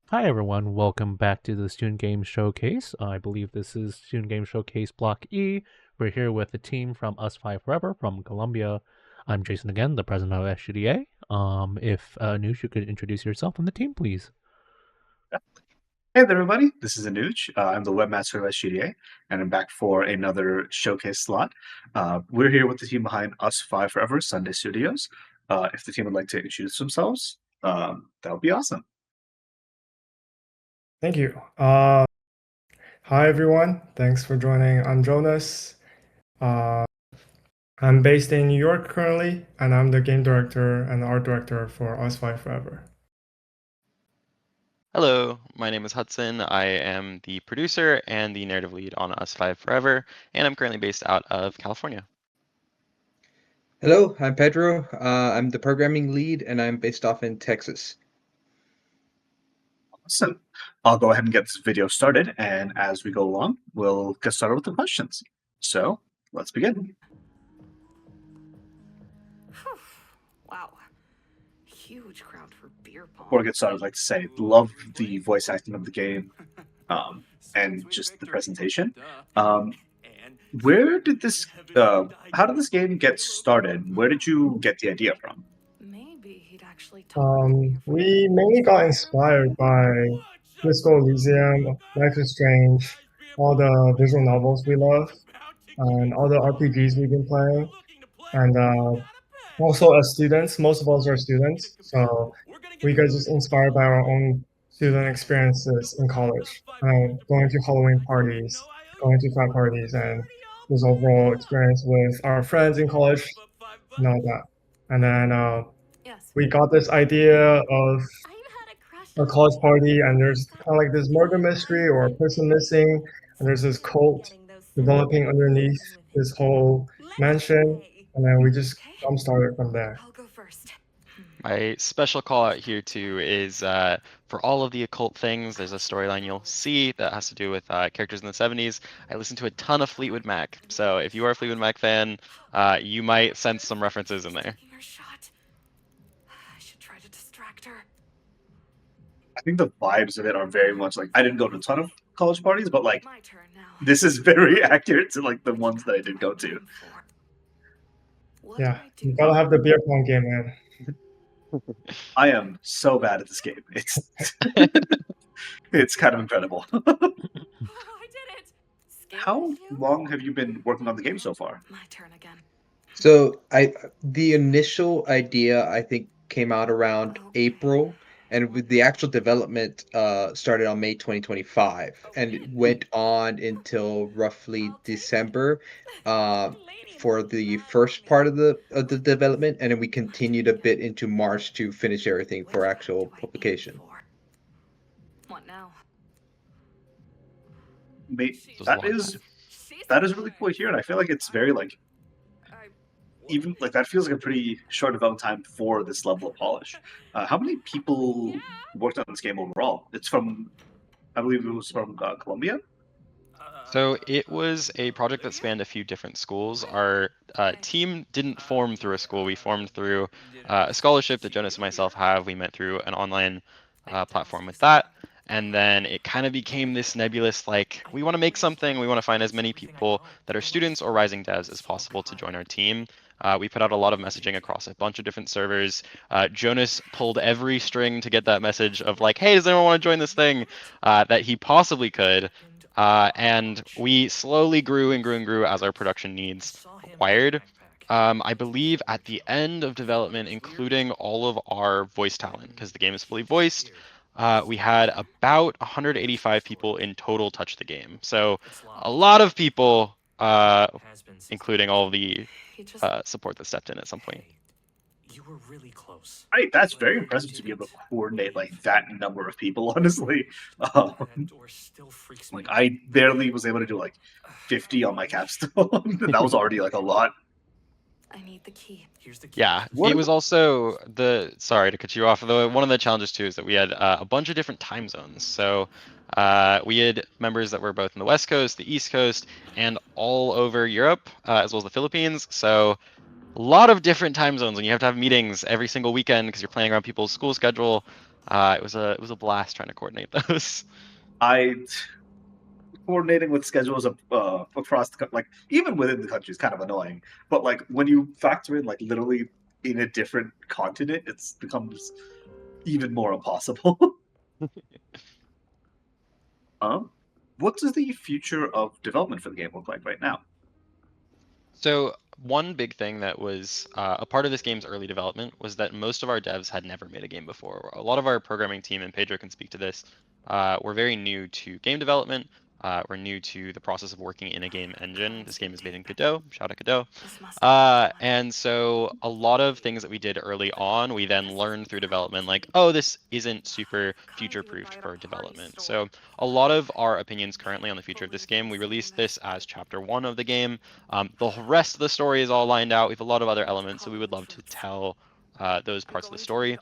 Hi everyone, welcome back to the Student Game Showcase. I believe this is Student Game Showcase Block E. We're here with the team from Us Five Forever from Colombia. I'm Jason again, the president of SGDA. If Anush, you could introduce yourself and the team, please. Hey there, everybody. This is Anuj. I'm the webmaster of SGDA, and I'm back for another showcase slot. We're here with the team behind Us Five Forever Sunday Studios. If the team would like to introduce themselves, that would be awesome. Thank you. Hi, everyone. Thanks for joining. I'm Jonas. Uh, I'm based in New York currently, and I'm the game director and art director for Us Five Forever. Hello, my name is Hudson. I am the producer and the narrative lead on Us Five Forever, and I'm currently based out of California. Hello, I'm Pedro. I'm the programming lead, and I'm based off in Texas. Awesome. I'll go ahead and get this video started, and as we go along, we'll get started with the questions. So let's begin. Wow. Huge crowd for beer pong. Before we get started, I'd like to say, love the voice acting of the game, and just the presentation. Where did this? How did this game get started? Where did you get the idea from? Maybe he'd actually We mainly got inspired by Disco Elysium, Life is Strange, all the visual novels we love, and all the RPGs we've been playing. And also as students, most of us are students, so we got just inspired by our own student experiences in college, going to Halloween parties, going to frat parties, and this overall experience with our friends in college and all that. And then we got this idea of a college party, and there's kind of like this murder mystery or a person missing, and there's this cult developing underneath this whole mansion, and then we just jump started from there. I'll go first. My special call out here too is for all of the occult things, there's a storyline you'll see that has to do with characters in the 70s. I listen to a ton of Fleetwood Mac, so if you are a Fleetwood Mac fan, you might sense some references in there. Taking her shot. I should try to distract her. I think the vibes of it are very much like I didn't go to a ton of college parties, but like My turn now. this is very accurate to like the ones that I did go to. Yeah, you gotta have the beer pong game, man. I am so bad at this game. It's kind of incredible. Oh, I did it. How long have you been working on the game so far? My turn again. So the initial idea I think came out around April, and with the actual development started on May 2025, and it went on until roughly December for the first part of the development, and then we continued a bit into March to finish everything for actual publication. What now? That is really cool to hear, and I feel like it's very like even like that feels like a pretty short development time for this level of polish. How many people worked on this game overall? It's from, I believe it was from Colombia. So it was a project that spanned a few different schools. Our team didn't form through a school. We formed through a scholarship that Jonas and myself have. We met through an online platform with that. And then it kind of became this nebulous, like, we want to make something. We want to find as many people that are students or rising devs as possible to join our team. We put out a lot of messaging across a bunch of different servers. Jonas pulled every string to get that message of like, hey, does anyone want to join this thing that he possibly could? And we slowly grew and grew and grew as our production needs required. I believe at the end of development, including all of our voice talent, because the game is fully voiced, we had about 185 people in total touch the game. So a lot of people, including all the support that stepped in at some point. You were really close. Right, that's very impressive to be able to coordinate like that number of people. Honestly, like I barely was able to do like 50 on my capstone. That was already like a lot. I need the key. Here's the key. Yeah, it was also sorry to cut you off, though one of the challenges too is that we had a bunch of different time zones. So we had members that were both in the West Coast, the East Coast, and all over Europe, as well as the Philippines. So a lot of different time zones, and you have to have meetings every single weekend because you're planning around people's school schedule. It was a blast trying to coordinate those. Coordinating with schedules across like even within the country is kind of annoying. But like when you factor in like literally in a different continent, it becomes even more impossible. What does the future of development for the game look like right now? So one big thing that was a part of this game's early development was that most of our devs had never made a game before. A lot of our programming team, and Pedro can speak to this, were very new to game development. We're new to the process of working in a game engine. This game is made in Godot. Shout out Godot. And so a lot of things that we did early on, we then learned through development, like, oh, this isn't super future-proofed for development. So a lot of our opinions currently on the future of this game, we released this as chapter 1 of the game. The rest of the story is all lined out. We have a lot of other elements, so we would love to tell those parts of the story.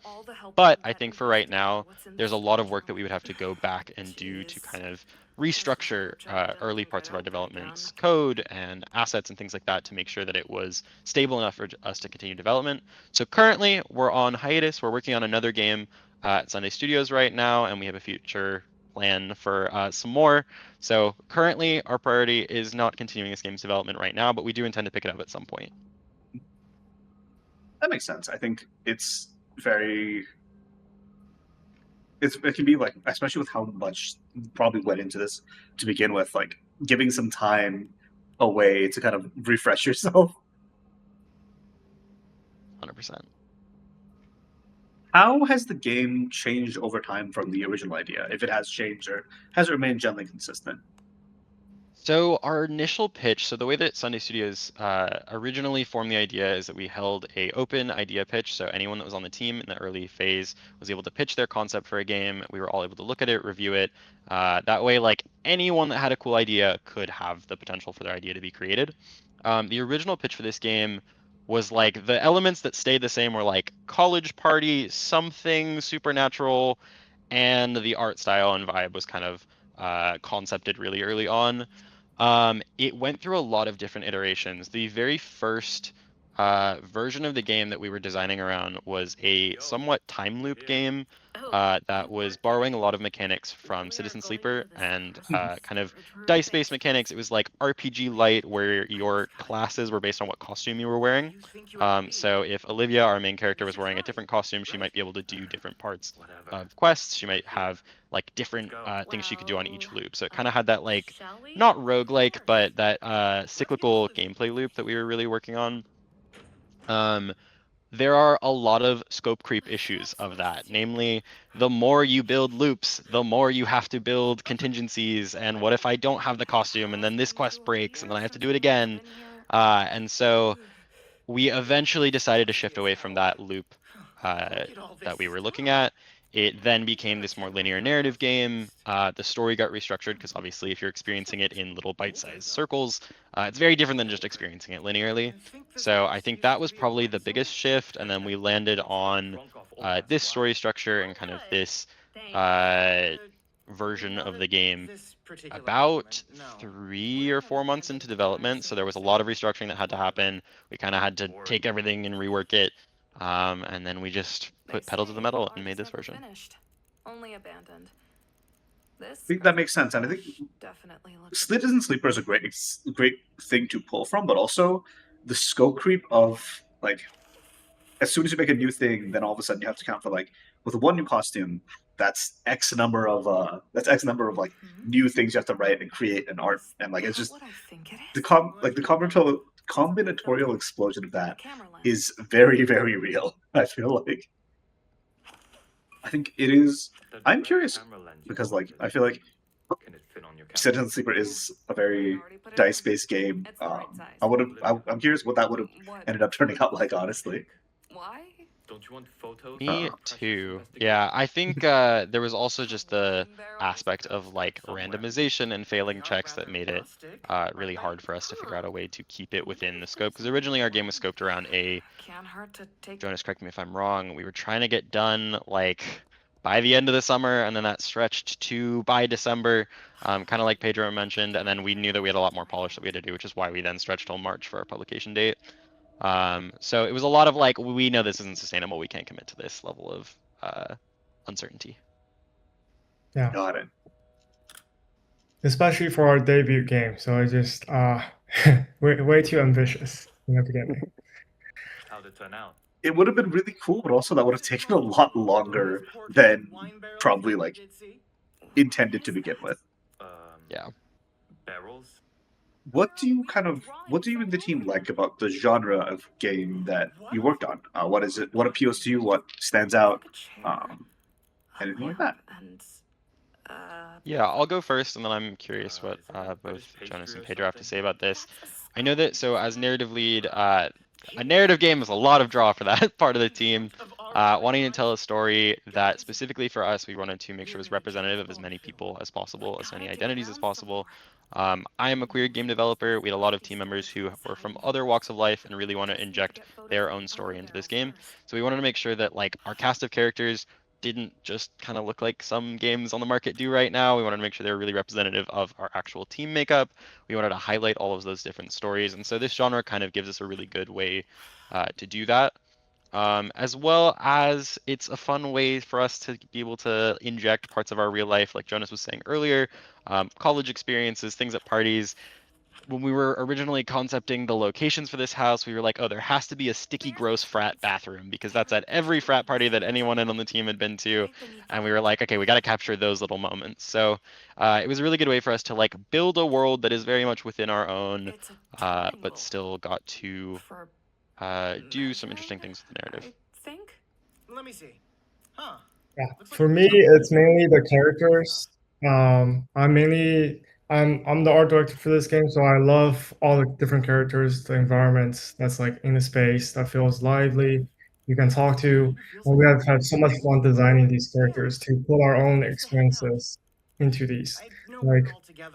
But I think for right now, there's a lot of work that we would have to go back and do to kind of restructure early parts of our development's code and assets and things like that to make sure that it was stable enough for us to continue development. So currently, we're on hiatus. We're working on another game at Sunday Studios right now, and we have a future plan for some more. So currently, our priority is not continuing this game's development right now, but we do intend to pick it up at some point. That makes sense. I think it's very. It can be like, especially with how much probably went into this to begin with, like giving some time away to kind of refresh yourself. 100%. How has the game changed over time from the original idea, if it has changed, or has it remained generally consistent? So our initial pitch, so the way that Sunday Studios originally formed the idea is that we held a open idea pitch. So anyone that was on the team in the early phase was able to pitch their concept for a game. We were all able to look at it, review it. That way, like anyone that had a cool idea could have the potential for their idea to be created. The original pitch for this game was like the elements that stayed the same were like college party, something supernatural, and the art style and vibe was kind of concepted really early on. It went through a lot of different iterations. The very first version of the game that we were designing around was a somewhat time loop game that was borrowing a lot of mechanics from Citizen Sleeper and kind of dice-based mechanics. It was like RPG light, where your classes were based on what costume you were wearing. So if Olivia, our main character, was wearing a different costume, she might be able to do different parts of quests. She might have like different things she could do on each loop. So it kind of had that like not roguelike, but that cyclical gameplay loop that we were really working on. There are a lot of scope creep issues of that. Namely, the more you build loops, the more you have to build contingencies. And what if I don't have the costume and then this quest breaks and then I have to do it again? And so we eventually decided to shift away from that loop that we were looking at. It then became this more linear narrative game. The story got restructured because obviously if you're experiencing it in little bite-sized circles, it's very different than just experiencing it linearly. So I think that was probably the biggest shift. And then we landed on this story structure and kind of this version of the game about 3 or 4 months into development. So there was a lot of restructuring that had to happen. We kind of had to take everything and rework it. And then we just put pedal to the metal and made this version. Only abandoned. I think that makes sense, and I think Citizen Sleeper is a great thing to pull from, but also the scope creep of like, as soon as you make a new thing, then all of a sudden you have to count for like, with one new costume, that's X number of like new things you have to write and create and art, and like it's just the combinatorial explosion of that is very, very real. I feel like. I think it is. I'm curious because, like, I feel like Citizen Sleeper is a very dice-based game. I'm curious what that would have ended up turning out like, honestly. Why? Don't you want photos? Me too. Yeah, I think there was also just the aspect of like randomization and failing checks that made it really hard for us to figure out a way to keep it within the scope. Because originally our game was scoped around Jonas, correct me if I'm wrong, we were trying to get done like by the end of the summer, and then that stretched to by December, kind of like Pedro mentioned, and then we knew that we had a lot more polish that we had to do, which is why we then stretched till March for our publication date. So it was a lot of like, we know this isn't sustainable. We can't commit to this level of uncertainty. Yeah, Got it. especially for our debut game. So I just way too ambitious in the beginning. How'd it turn out? It would have been really cool, but also that would have taken a lot longer than probably like intended to begin with. Yeah. Barrels? What do you and the team like about the genre of game that you worked on? What is it? What appeals to you? What stands out? Anything like that? Yeah, I'll go first, and then I'm curious what both Jonas and Pedro have to say about this. I know that, so as narrative lead, a narrative game is a lot of draw for that part of the team. Wanting to tell a story that specifically for us, we wanted to make sure was representative of as many people as possible, as many identities as possible. I am a queer game developer. We had a lot of team members who were from other walks of life and really want to inject their own story into this game. So we wanted to make sure that like our cast of characters didn't just kind of look like some games on the market do right now. We wanted to make sure they were really representative of our actual team makeup. We wanted to highlight all of those different stories. And so this genre kind of gives us a really good way to do that. As well as it's a fun way for us to be able to inject parts of our real life, like Jonas was saying earlier, college experiences, things at parties. When we were originally concepting the locations for this house, we were like, oh, there has to be a sticky, gross frat bathroom because that's at every frat party that anyone on the team had been to. And we were like, okay, we got to capture those little moments. So it was a really good way for us to like build a world that is very much within our own, but still got to do some interesting things with the narrative. Let me see. Huh. Yeah, for me, it's mainly the characters. I'm the art director for this game, so I love all the different characters, the environments that's like in the space that feels lively. You can talk to, and we have had so much fun designing these characters to put our own experiences into these. Like,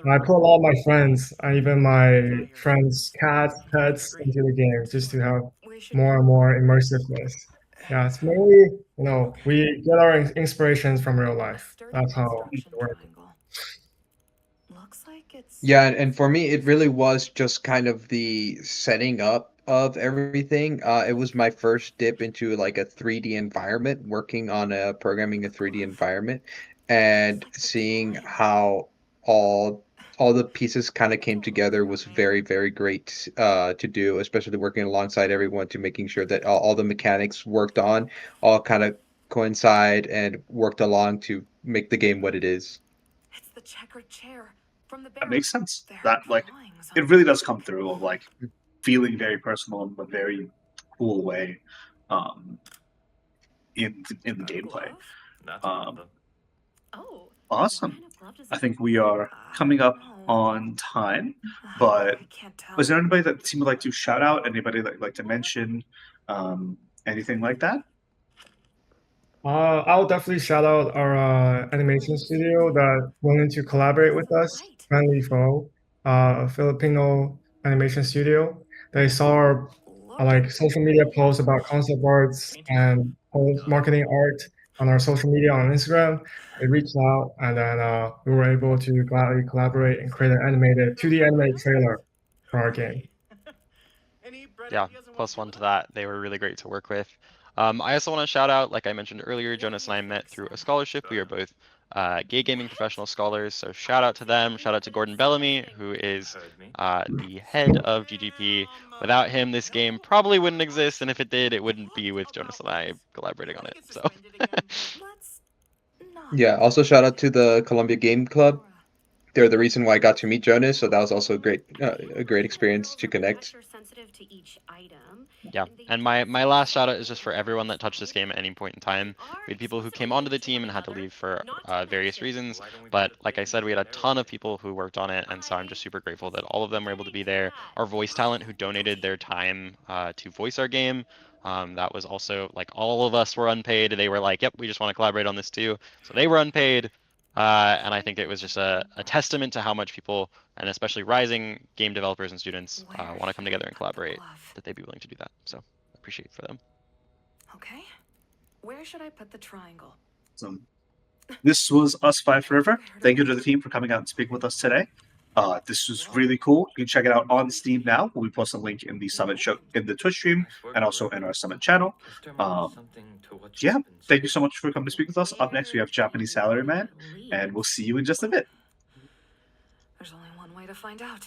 I put a lot of my friends, and even my friends' cats, pets into the game just to have more and more immersiveness. Yeah, it's mainly, we get our inspirations from real life. That's how it works. Yeah, and for me, it really was just kind of the setting up of everything. It was my first dip into like a 3D environment, working on programming a 3D environment, and seeing how all all the pieces kind of came together was very, very great to do, especially working alongside everyone to making sure that all the mechanics worked on all kind of coincide and worked along to make the game what it is. It's the checkered chair from the That makes sense. That like it really does come through of like feeling very personal in a very cool way um, in the gameplay. Awesome. I think we are coming up on time, but is there anybody that the team would like to shout out? Anybody that would like to mention? Anything like that? I'll definitely shout out our animation studio that wanted to collaborate with us, Friendly Foe, a Filipino animation studio. They saw our like social media posts about concept arts and marketing art on our social media on Instagram. They reached out, and then we were able to gladly collaborate and create an animated 2D animated trailer for our game. Yeah, +1 to that. They were really great to work with. I also want to shout out, like I mentioned earlier, Jonas and I met through a scholarship. We are both gay gaming professional scholars, so shout out to them. Shout out to Gordon Bellamy, who is the head of GGP. Without him, this game probably wouldn't exist, and if it did, it wouldn't be with Jonas and I collaborating on it. So. Yeah, also shout out to the Columbia Game Club. They're the reason why I got to meet Jonas, so that was also a great experience to connect. Yeah, and my last shout out is just for everyone that touched this game at any point in time. We had people who came onto the team and had to leave for various reasons, but like I said, we had a ton of people who worked on it, and so I'm just super grateful that all of them were able to be there. Our voice talent who donated their time to voice our game. That was also like all of us were unpaid. They were like, yep, we just want to collaborate on this too. So they were unpaid. And I think it was just a testament to how much people, and especially rising game developers and students, want to come together and collaborate, that they'd be willing to do that. So I appreciate it for them. Okay. Where should I put the triangle? So, this was Us Five Forever. Thank you to the team for coming out and speaking with us today. This was really cool. You can check it out on Steam now. We'll post a link in the Summit show in the Twitch stream and also in our Summit channel. Yeah, thank you so much for coming to speak with us. Up next, we have Japanese Salaryman, and we'll see you in just a bit. There's only one way to find out.